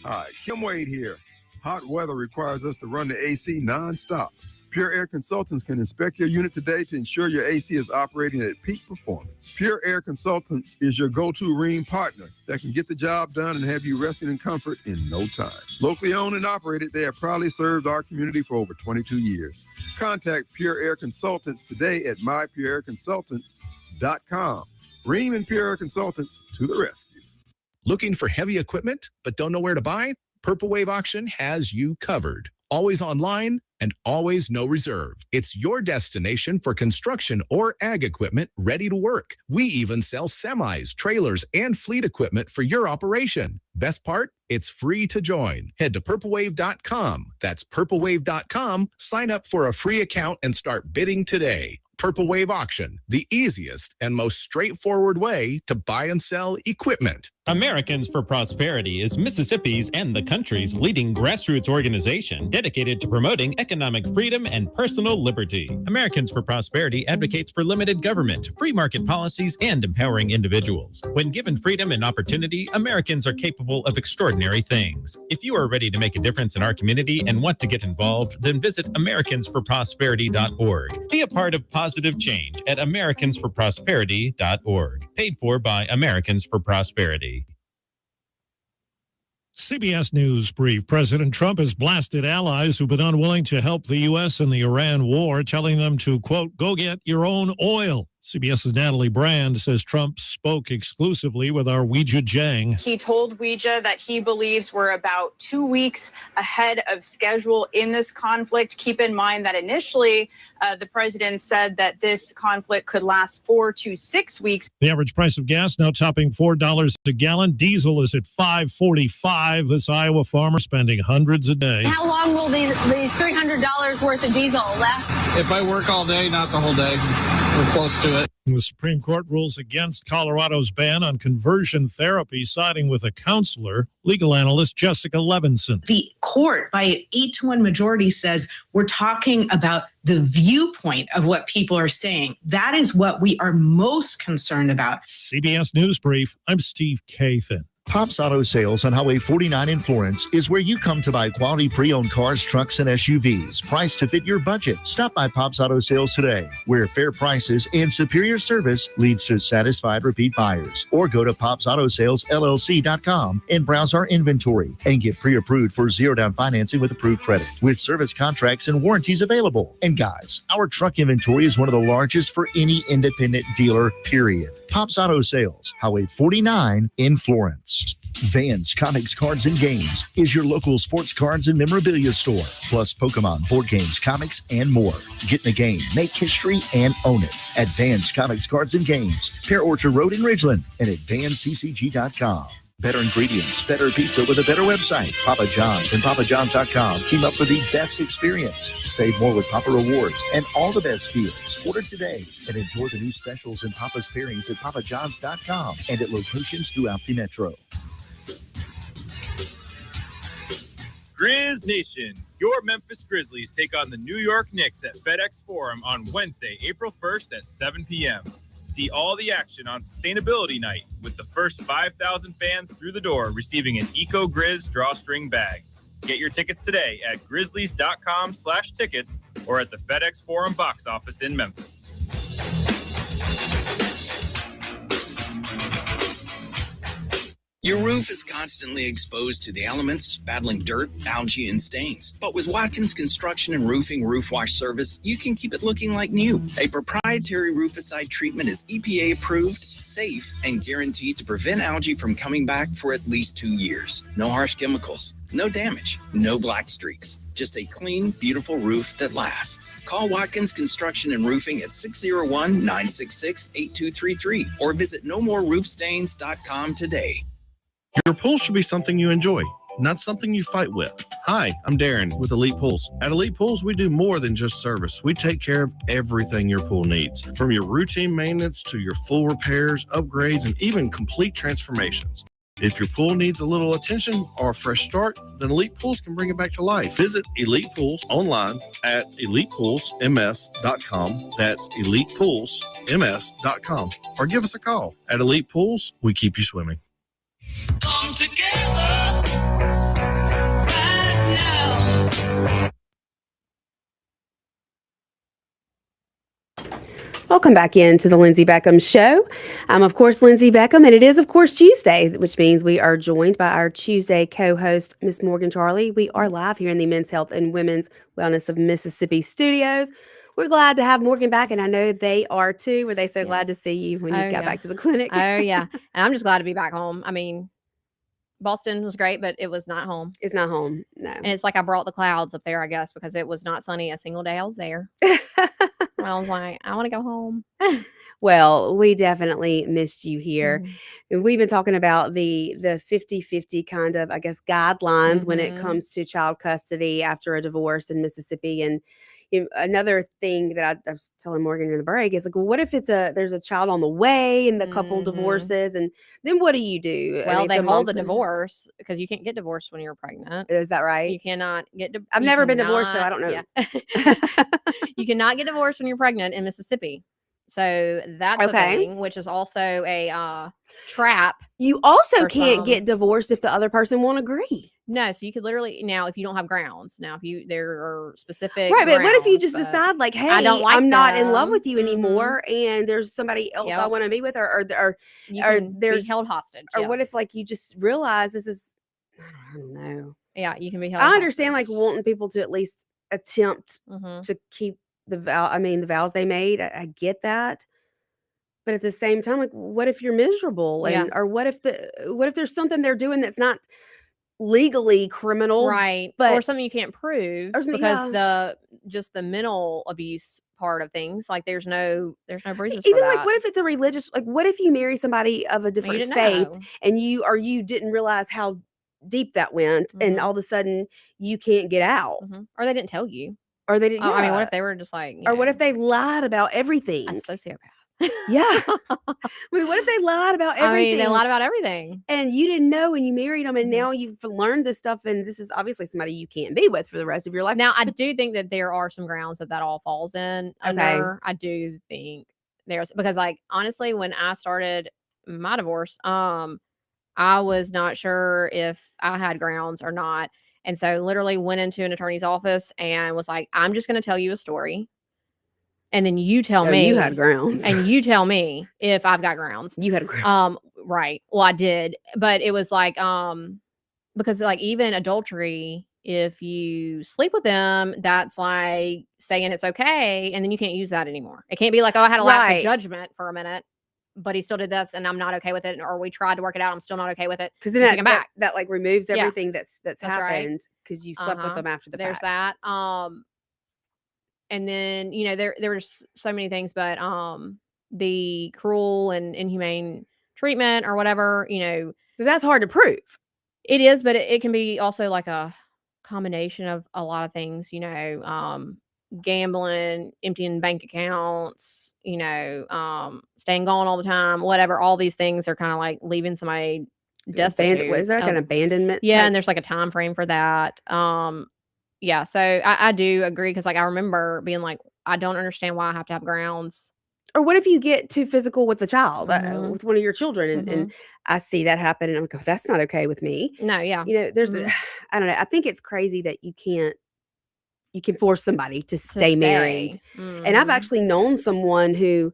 Hi, Kim Wade here. Hot weather requires us to run the AC nonstop. Pure Air Consultants can inspect your unit today to ensure your AC is operating at peak performance. Pure Air Consultants is your go-to ring partner that can get the job done and have you resting in comfort in no time. Locally owned and operated, they have proudly served our community for over 22 years. Contact Pure Air Consultants today at mypureairconsultants.com. Ream and Pure Air Consultants to the rescue.
Looking for heavy equipment but don't know where to buy? Purple Wave Auction has you covered. Always online and always no reserve. It's your destination for construction or ag equipment ready to work. We even sell semis, trailers, and fleet equipment for your operation. Best part? It's free to join. Head to purplewave.com. That's purplewave.com. Sign up for a free account and start bidding today. Purple Wave Auction, the easiest and most straightforward way to buy and sell equipment.
Americans for Prosperity is Mississippi's and the country's leading grassroots organization dedicated to promoting economic freedom and personal liberty. Americans for Prosperity advocates for limited government, free market policies, and empowering individuals. When given freedom and opportunity, Americans are capable of extraordinary things. If you are ready to make a difference in our community and want to get involved, then visit americansforprosperity.org. Be a part of positive change at americansforprosperity.org. Paid for by Americans for Prosperity.
CBS News brief. President Trump has blasted allies who've been unwilling to help the U.S. in the Iran war, telling them to, quote, go get your own oil. CBS's Natalie Brand says Trump spoke exclusively with our Weijia Jiang.
He told Weijia that he believes we're about 2 weeks ahead of schedule in this conflict. Keep in mind that initially the president said that this conflict could last 4 to 6 weeks.
The average price of gas now topping $4 a gallon. Diesel is at $5.45. This Iowa farmer spending hundreds a day.
How long will these $300 worth of diesel last?
If I work all day, not the whole day. We're close to it.
The Supreme Court rules against Colorado's ban on conversion therapy, siding with a counselor, legal analyst Jessica Levinson.
The court, by an 8-1 majority, says we're talking about the viewpoint of what people are saying. That is what we are most concerned about.
CBS News Brief, I'm Steve Kathan.
Pops Auto Sales on Highway 49 in Florence is where you come to buy quality pre-owned cars, trucks, and SUVs priced to fit your budget. Stop by Pops Auto Sales today, where fair prices and superior service leads to satisfied repeat buyers. Or go to popsautosalesllc.com and browse our inventory and get pre-approved for zero-down financing with approved credit, with service contracts and warranties available. And guys, our truck inventory is one of the largest for any independent dealer, period. Pops Auto Sales, Highway 49 in Florence. Vans Comics, Cards, and Games is your local sports cards and memorabilia store, plus Pokemon, board games, comics, and more. Get in the game, make history, and own it at Vans Comics, Cards, and Games, Pear Orchard Road in Ridgeland, and at vansccg.com. Better ingredients, better pizza with a better website. Papa John's and papajohns.com team up for the best experience. Save more with Papa Rewards and all the best deals. Order today and enjoy the new specials and Papa's pairings at papajohns.com and at locations throughout the metro.
Grizz Nation, your Memphis Grizzlies take on the New York Knicks at FedEx Forum on Wednesday, April 1st at 7 p.m. See all the action on Sustainability Night with the first 5,000 fans through the door receiving an Eco Grizz drawstring bag. Get your tickets today at grizzlies.com/tickets or at the FedEx Forum box office in Memphis.
Your roof is constantly exposed to the elements, battling dirt, algae, and stains. But with Watkins Construction and Roofing Roof Wash Service, you can keep it looking like new. A proprietary rooficide treatment is EPA approved, safe, and guaranteed to prevent algae from coming back for at least 2 years. No harsh chemicals, no damage, no black streaks. Just a clean, beautiful roof that lasts. Call Watkins Construction and Roofing at 601-966-8233 or visit nomoreroofstains.com today.
Your pool should be something you enjoy, not something you fight with. Hi, I'm Darren with Elite Pools. At Elite Pools, we do more than just service. We take care of everything your pool needs, from your routine maintenance to your full repairs, upgrades, and even complete transformations. If your pool needs a little attention or a fresh start, then Elite Pools can bring it back to life. Visit Elite Pools online at elitepoolsms.com. That's elitepoolsms.com. Or give us a call. At Elite Pools, we keep you swimming.
Come together right now.
Welcome back into the Lindsay Beckham Show. I'm, of course, Lindsay Beckham, and it is, of course, Tuesday, which means we are joined by our Tuesday co-host, Miss Morgan Charlie. We are live here in the Men's Health and Women's Wellness of Mississippi studios. We're glad to have Morgan back, and I know they are too. Were they so glad to see you when you got back to the clinic?
Oh, yeah. And I'm just glad to be back home. I mean, Boston was great, but it was not home.
It's not home, no.
And it's like I brought the clouds up there, I guess, because it was not sunny a single day I was there. I was like, I want to go home.
Well, we definitely missed you here. And we've been talking about the 50-50 kind of, I guess, guidelines when it comes to child custody after a divorce in Mississippi. And another thing that I was telling Morgan in the break is like, well, what if there's a child on the way and the couple divorces, and then what do you do?
Well,
I mean,
they
if the
hold
mom's
the divorce because you can't get divorced when you're pregnant.
Is that right?
You cannot get.
I've never been divorced, so I don't know.
Yeah. You cannot get divorced when you're pregnant in Mississippi. So that's
Okay.
a thing, which is also a trap.
You also
for
can't
some.
get divorced if the other person won't agree.
No, so you could literally now if you don't have grounds. Now, if there are specific
Right, but what if you
grounds,
just
but
decide like, hey,
I don't like
I'm not in love
them.
with you anymore, and there's somebody else I
Yep.
want to be with, or
You
or
can
there's
be held hostage.
or what
yes.
if like you just realize this is, I don't know.
Yeah, you can be held.
I understand like
hostage.
wanting people to at least attempt to keep the the vows they made. I get that. But at the same time, like, what if you're miserable,
Yeah.
and or what if there's something they're doing that's not legally criminal,
Right,
but
or something you can't prove
or something-
because
yeah.
the mental abuse part of things, like there's no bruises
Even
for
like,
that.
what if it's a religious? Like, what if you marry somebody of a different
didn't
faith,
know.
and you didn't realize how deep that went, and all of a sudden you can't get out,
or they didn't tell you,
or they didn't.
Oh, I mean, what
yeah.
if they were just like,
Or what if they lied about everything?
a sociopath?
Yeah. I mean, what if they lied about
I
everything?
mean, they lied about everything.
And you didn't know, and you married them, and now you've learned this stuff, and this is obviously somebody you can't be with for the rest of your life.
Now, I do think that there are some grounds that all falls in under. I do think there's because, like, honestly, when I started my divorce, I was not sure if I had grounds or not. And so literally went into an attorney's office and was like, I'm just going to tell you a story. And then you tell
No,
me.
you had grounds.
And you tell me if I've got grounds.
You had grounds.
Right. Well, I did. But it was like, because like even adultery, if you sleep with them, that's like saying it's okay. And then you can't use that anymore. It can't be like, oh, I had a lapse
Right.
of judgment for a minute, but he still did this and I'm not okay with it. Or we tried to work it out. I'm still not okay with it.
Because
You
then
take 'em back.
that like removes
Yeah.
everything that's
That's right.
happened because you slept with them after the
There's
fact.
that. And then, you know, there was so many things, but the cruel and inhumane treatment or whatever, you know,
So that's hard to prove.
it is, but it can be also like a combination of a lot of things, you know, gambling, emptying bank accounts, you know, staying gone all the time, whatever. All these things are kind of like leaving somebody destitute.
What is that? Like an abandonment?
Yeah,
type-
and there's like a time frame for that. Yeah, so I do agree because like I remember being like, I don't understand why I have to have grounds.
Or what if you get too physical with the child,
Mhm.
with one of your children, and I see that happen, and I'm like, oh, that's not okay with me.
No, yeah.
You know, there's,
Mhm.
I don't know. I think it's crazy that you can force somebody to
To
stay married. And I've
Mhm.
actually known someone who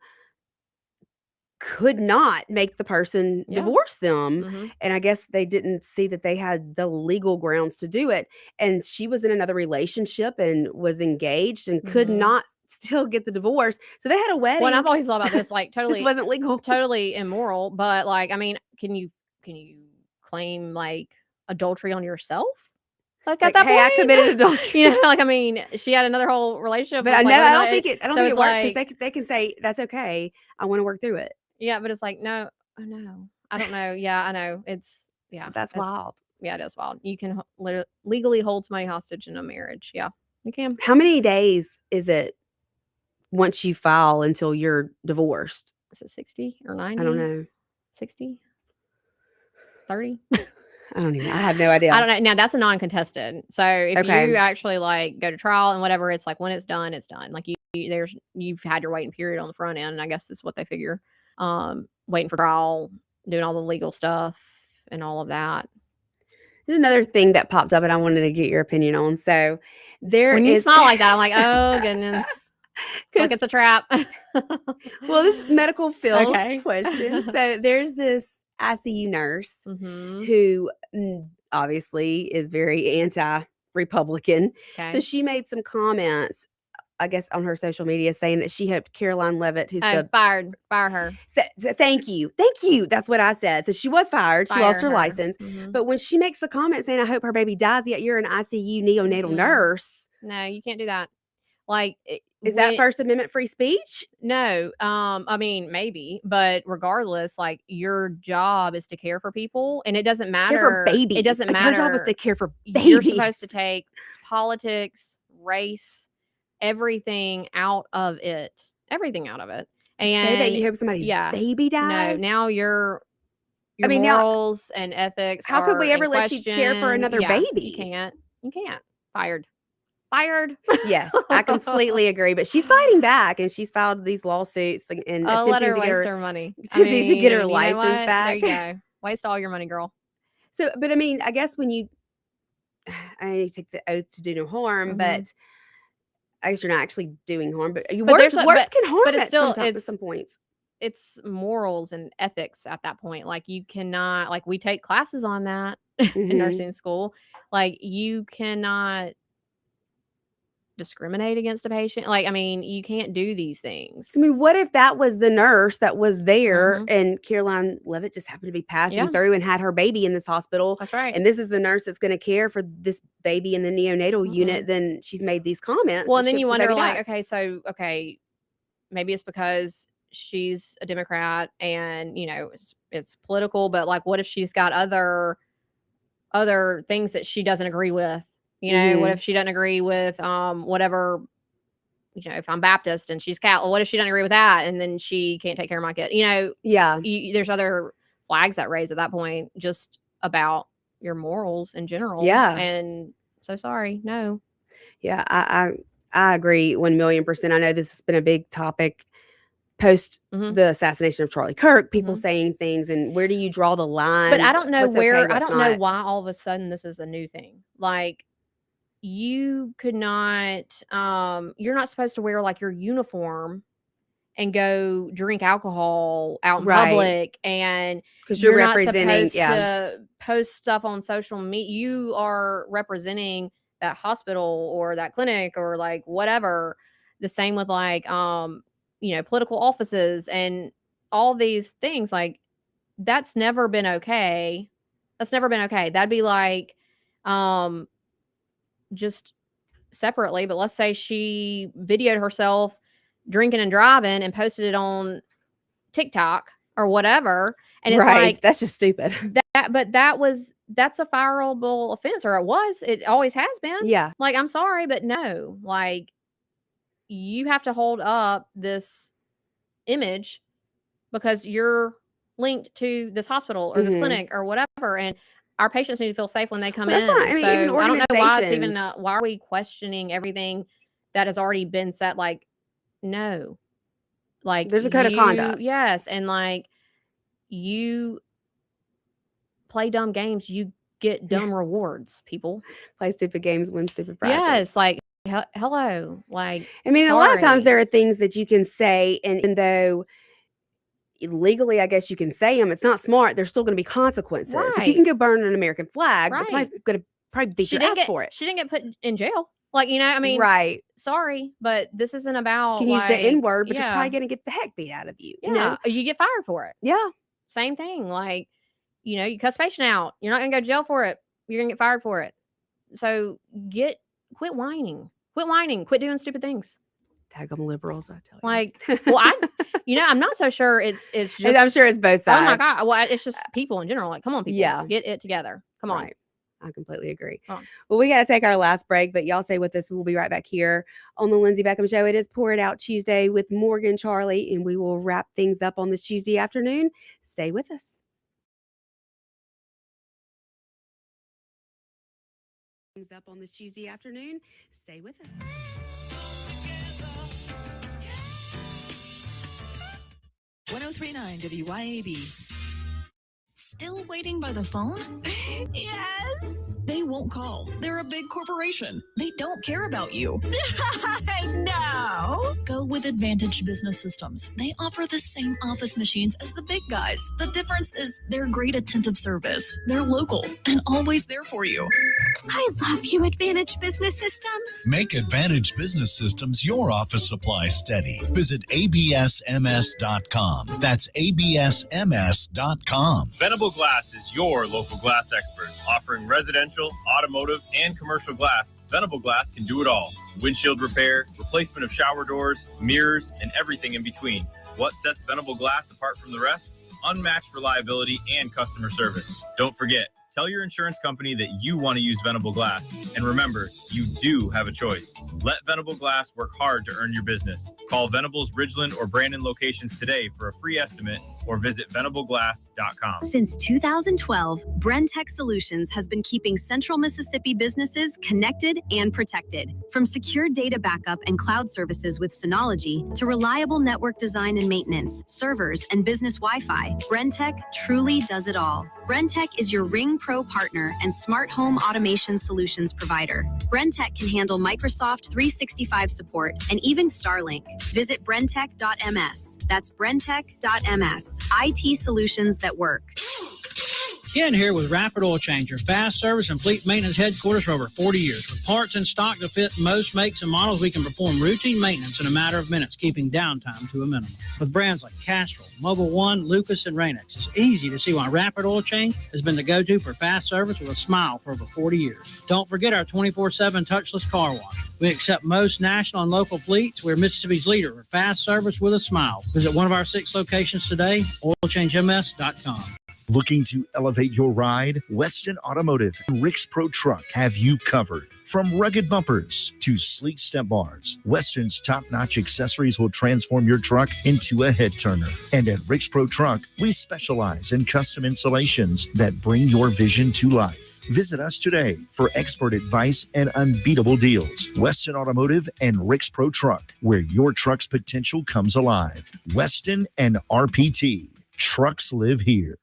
could not make the person
Yeah.
divorce them.
Mhm.
And I guess they didn't see that they had the legal grounds to do it. And she was in another relationship and was engaged and could
Mhm.
not still get the divorce. So they had a wedding.
Well, and I've always thought about this, like
just
totally
wasn't legal.
totally immoral, but like, I mean, can you claim like adultery on yourself? Like at
Like,
that
hey, I
point,
committed adultery.
You know, like I mean, she had another whole relationship.
But
with,
I
like,
know I
whether or
don't
not
think it. I don't
so
think it
it's
worked because
like,
they can say that's okay. I want to work through it.
yeah, but it's like no, oh no, I don't know. Yeah, I know. It's yeah,
That's wild.
Yeah, it is wild. You can legally hold somebody hostage in a marriage. Yeah, you can.
How many days is it once you file until you're divorced?
Is it 60 or 90?
I don't know.
60? 30?
I don't even. I have no idea.
I don't know. Now that's a non-contested. So if
Okay.
you actually like go to trial and whatever, it's like when it's done, it's done. Like you've had your waiting period on the front end. And I guess that's what they figure. Waiting for trial, doing all the legal stuff and all of that.
There's another thing that popped up, and I wanted to get your opinion on. So there
When you
is
smile like that, I'm like, oh goodness. Like it's a trap.
well, this is medical field
Okay.
question. So there's this ICU nurse
Mhm.
who obviously is very anti-Republican. So
Okay.
she made some comments, I guess, on her social media saying that she hoped Caroline Levitt, who's
Oh,
the
fire her.
thank you. That's what I said. So she was fired. She lost
Fire
her
her.
license.
Mhm.
But when she makes the comment saying, "I hope her baby dies," yet you're an ICU neonatal
Mm-mm.
nurse.
No, you can't do that. Like
Is that First Amendment free speech?
No, I mean maybe, but regardless, like your job is to care for people, and it doesn't matter.
Care for babies.
It doesn't
Like,
matter.
her job is to care for
You're
babies.
supposed to take politics, race, everything out of it. Everything out of it.
To say that
And
you hope somebody's
yeah,
baby
no.
dies.
Now your
mean, now-
morals and ethics.
How could we
are
ever
in
let you care for
question.
another
Yeah,
baby?
You can't. You can't. Fired. Fired.
Yes, I completely agree. But she's fighting back, and she's filed these lawsuits and
Oh, let
attempting
her
to get
waste
her
her money.
attempting to get her
You know
license
what?
back.
There you go. Waste all your money, girl.
So, but I mean, I guess when you, I take the oath to do no harm,
Mhm.
but I guess you're not actually doing harm. But,
But there's
words,
a-
words
but-
can harm
but it's
at
still-
at
it's-
some points.
It's morals and ethics at that point. Like you cannot, like we take classes on that
Mhm.
in nursing school. Like you cannot discriminate against a patient. Like, I mean, you can't do these things.
I mean, what if that was the nurse that was there
Mhm.
and Caroline Levitt just happened to be passing
Yeah.
through and had her baby in this hospital?
That's right.
And this is the nurse that's going to care for this baby in the neonatal unit. Then she's made these comments.
Well,
that
and then
she
you
hopes the
wonder,
baby
like,
dies.
okay, so maybe it's because she's a Democrat and you know it's political, but like, what if she's got other things that she doesn't agree with? You know, what
Mhm.
if she doesn't agree with whatever? You know, if I'm Baptist and she's Catholic, what if she doesn't agree with that, and then she can't take care of my kid? You know,
Yeah.
there's other flags that raise at that point, just about your morals in general.
Yeah.
And so sorry, no.
Yeah, I agree 1,000,000%. I know this has been a big topic post
Mhm.
the assassination of Charlie Kirk, people
Mhm.
saying things, and where do you draw the line?
But I don't know
What's okay,
where I
what's
don't know
not?
why all of a sudden this is a new thing. Like, you could not, you're not supposed to wear, like, your uniform and go drink alcohol out in
Right.
public, and
'Cause you're
you're not
representing
supposed
yeah.
to post stuff on social media. You are representing that hospital or that clinic or, like, whatever. The same with, like, political offices and all these things, like, that's never been okay. That's never been okay. That'd be like, um, just separately, but let's say she videoed herself drinking and driving and posted it on TikTok or whatever, and it's
Right,
like
that's just stupid.
but that's a fireable offense, or it always has been.
Yeah.
Like, I'm sorry, but no, like, you have to hold up this image because you're linked to this hospital or this
Mhm.
clinic or whatever, and our patients need to feel safe when they come
Well,
in.
that's fine. I mean, even
So I don't know why it's even
organizations
why are we questioning everything that has already been set? Like, no, like,
There's a code of conduct.
yes, and like, you play dumb games, you get
Yeah.
dumb rewards, people.
Play stupid games, win stupid prizes.
Yes, like, hello, like,
I mean, a lot of times
sorry.
there are things that you can say, and even though legally, I guess you can say them, it's not smart, there's still gonna be consequences. If you can
Right.
go burn an American flag, but somebody's
Right.
gonna probably beat
She
your
didn't
ass for it.
get put in jail. Like, I mean,
Right.
sorry, but this isn't
You
about,
can use the
like,
N-word, but you're
yeah.
probably gonna get the heck beat out of you, you
Yeah,
know?
you get fired for it.
Yeah.
Same thing, like, you cuss a patient out, you're not gonna go to jail for it, you're gonna get fired for it. So, quit whining. Quit whining, quit doing stupid things.
Tag them liberals, I tell you.
Like, well, I'm not so sure it's just
And I'm sure it's both
oh my
sides.
god, well, it's just people in general, like, come on, people,
Yeah.
get it together. Come on.
Right. I completely agree.
Come on.
Well, we got to take our last break, but y'all stay with us. We'll be right back here on the Lindsay Beckham Show. It is Pour It Out Tuesday with Morgan Charlie, and we will wrap things up on this Tuesday afternoon. Stay with us. Things up on this Tuesday afternoon. Stay with us.
1039 WYAB.
Still waiting by the phone? Yes. They won't call. They're a big corporation. They don't care about you. I know. Go with Advantage Business Systems. They offer the same office machines as the big guys. The difference is their great attentive service. They're local and always there for you.
I love you, Advantage Business Systems.
Make Advantage Business Systems your office supply steady. Visit absms.com. That's absms.com.
Venable Glass is your local glass expert, offering residential, automotive, and commercial glass. Venable Glass can do it all. Windshield repair, replacement of shower doors, mirrors, and everything in between. What sets Venable Glass apart from the rest? Unmatched reliability and customer service. Don't forget, tell your insurance company that you want to use Venable Glass. And remember, you do have a choice. Let Venable Glass work hard to earn your business. Call Venable's Ridgeland or Brandon locations today for a free estimate or visit venableglass.com.
Since 2012, Brentech Solutions has been keeping Central Mississippi businesses connected and protected. From secure data backup and cloud services with Synology to reliable network design and maintenance, servers, and business Wi-Fi, Brentech truly does it all. Brentech is your Ring Pro partner and smart home automation solutions provider. Brentech can handle Microsoft 365 support and even Starlink. Visit brentech.ms. That's brentech.ms. IT solutions that work.
Ken here with Rapid Oil Changer, fast service and fleet maintenance headquarters for over 40 years. With parts in stock to fit most makes and models, we can perform routine maintenance in a matter of minutes, keeping downtime to a minimum. With brands like Castrol, Mobil One, Lucas, and Rain-X, it's easy to see why Rapid Oil Change has been the go-to for fast service with a smile for over 40 years. Don't forget our 24/7 touchless car wash. We accept most national and local fleets. We're Mississippi's leader for fast service with a smile. Visit one of our 6 locations today, oilchangems.com.
Looking to elevate your ride? Weston Automotive and Rick's Pro Truck have you covered. From rugged bumpers to sleek step bars, Weston's top-notch accessories will transform your truck into a head-turner. And at Rick's Pro Truck, we specialize in custom installations that bring your vision to life. Visit us today for expert advice and unbeatable deals. Weston Automotive and Rick's Pro Truck, where your truck's potential comes alive. Weston and RPT. Trucks live here.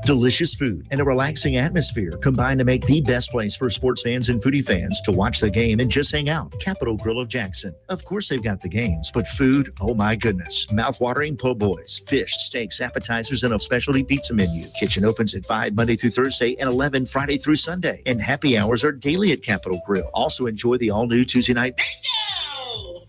Delicious food and a relaxing atmosphere combine to make the best place for sports fans and foodie fans to watch the game and just hang out. Capitol Grill of Jackson. Of course they've got the games, but food, oh my goodness. Mouth-watering po' boys, fish, steaks, appetizers, and a specialty pizza menu. Kitchen opens at 5 Monday through Thursday and 11 Friday through Sunday. And happy hours are daily at Capitol Grill. Also enjoy the all-new Tuesday night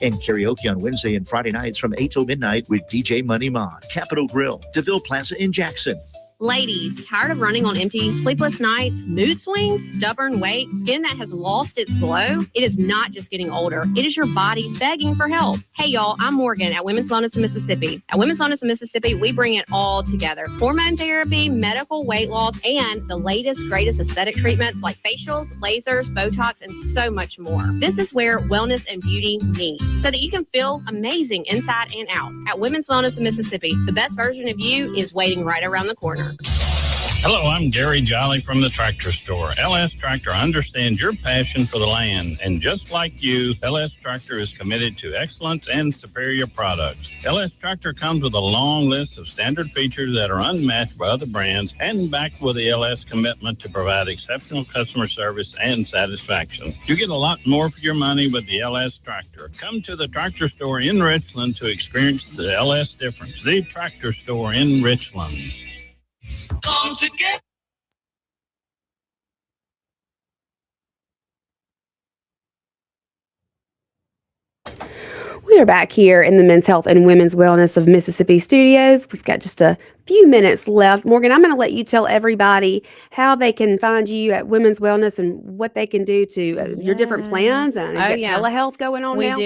and karaoke on Wednesday and Friday nights from 8 till midnight with DJ Money Mod. Capitol Grill, DeVille Plaza in Jackson.
Ladies, tired of running on empty, sleepless nights, mood swings, stubborn weight, skin that has lost its glow? It is not just getting older. It is your body begging for help. Hey, y'all, I'm Morgan at Women's Wellness of Mississippi. At Women's Wellness of Mississippi, we bring it all together. Hormone therapy, medical weight loss, and the latest, greatest aesthetic treatments like facials, lasers, Botox, and so much more. This is where wellness and beauty meet so that you can feel amazing inside and out. At Women's Wellness of Mississippi, the best version of you is waiting right around the corner.
Hello, I'm Gary Jolly from the Tractor Store. LS Tractor understands your passion for the land, and just like you, LS Tractor is committed to excellence and superior products. LS Tractor comes with a long list of standard features that are unmatched by other brands and backed with the LS commitment to provide exceptional customer service and satisfaction. You get a lot more for your money with the LS Tractor. Come to the Tractor Store in Richland to experience the LS difference. The Tractor Store in Richland.
Come together.
We are back here in the Men's Health and Women's Wellness of Mississippi studios. We've got just a few minutes left. Morgan, I'm going to let you tell everybody how they can find you at Women's Wellness and what they can do to your different plans. And you got telehealth going on now.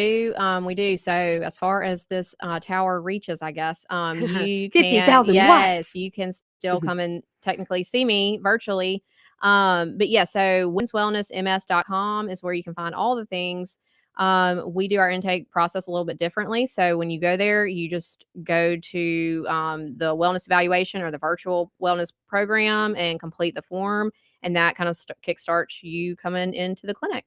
We do. So as far as this tower reaches, I guess, you
50,000
watts. You can still come and technically see me virtually. But yeah, so womenswellnessms.com is where you can find all the things. We do our intake process a little bit differently. So when you go there, you just go to the wellness evaluation or the virtual wellness program and complete the form. And that kind of kickstarts you coming into the clinic,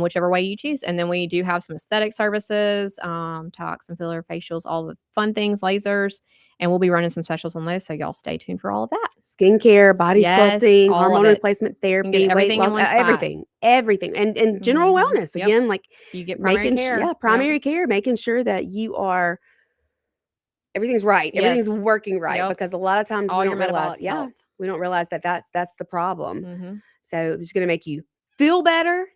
whichever way you choose. And then we do have some aesthetic services, toxin filler, facials, all the fun things, lasers. And we'll be running some specials on those. So y'all stay tuned for all of that.
Skincare, body sculpting,
all
hormone
of it.
replacement therapy, weight loss, everything. And general wellness.
Yep.
Again, like
you get primary care.
Primary care, making sure that you are, everything's right. Everything's working right. Because a lot of times
all
we
your
don't realize,
metabolic health.
we don't realize that that's the problem.
Mm-hmm.
So it's going to make you feel better,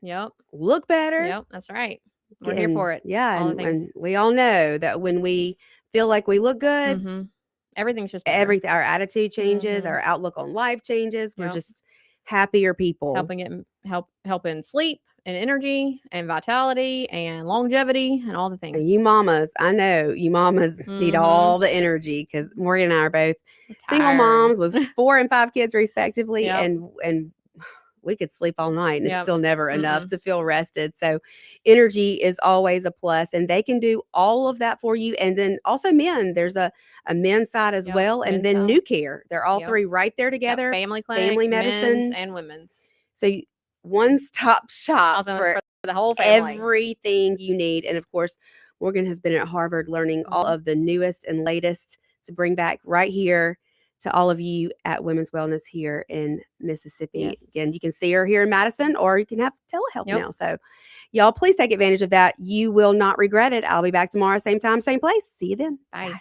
look better.
Yep, that's right. We're here for it.
Yeah,
all the things.
and we all know that when we feel like we look good,
everything's just better.
everything, our attitude changes, our outlook on life changes. We're just happier people.
Helping sleep and energy and vitality and longevity and all the things.
And you mamas, I know you mamas need all the energy because Morgan and I are both single moms with 4 and 5 kids respectively, and we could sleep all night and it's still never enough to feel rested. So energy is always a plus, and they can do all of that for you. And then also men, there's a men's side as well. And then New Care. They're all three right there together.
Family clinic,
family medicine,
men's and women's.
So one-stop shop for
the whole family.
Everything you need. And of course, Morgan has been at Harvard learning all of the newest and latest to bring back right here to all of you at Women's Wellness here in Mississippi.
Yes.
Again, you can see her here in Madison, or you can have telehealth now. So y'all, please take advantage of that. You will not regret it. I'll be back tomorrow, same time, same place. See you then.
Bye.